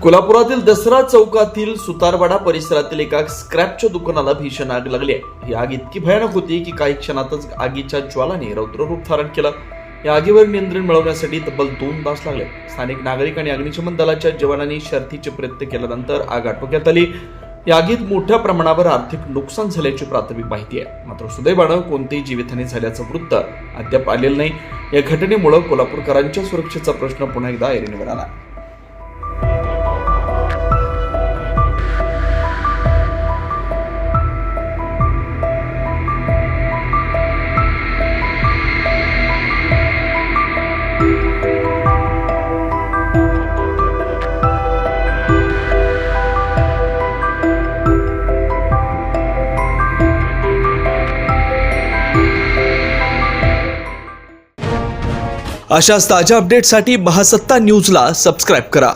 कोल्हापुरातील दसरा चौकातील सुतारवाडा परिसरातील एका स्क्रॅपच्या दुकानाला भीषण आग लागली आहे। ही आग इतकी भयानक होती की काही क्षणातच आगीच्या ज्वालाने रौद्ररूप धारण केलं। या आगीवर नियंत्रण मिळवण्यासाठी तब्बल 2 तास लागले। स्थानिक नागरिक आणि अग्निशमन दलाच्या जवानांनी शर्थीचे प्रयत्न केल्यानंतर आग आटोक्यात आली। या आगीत मोठ्या प्रमाणावर आर्थिक नुकसान झाल्याची प्राथमिक माहिती आहे। मात्र सुदैवानं कोणतीही जीवितहानी झाल्याचं वृत्त अद्याप आलेलं नाही। या घटनेमुळे कोल्हापूरकरांच्या सुरक्षेचा प्रश्न पुन्हा एकदा ऐरणीवर आला। अशाच ताज्या अपडेट्ससाठी महासत्ता न्यूजला सबस्क्राइब करा।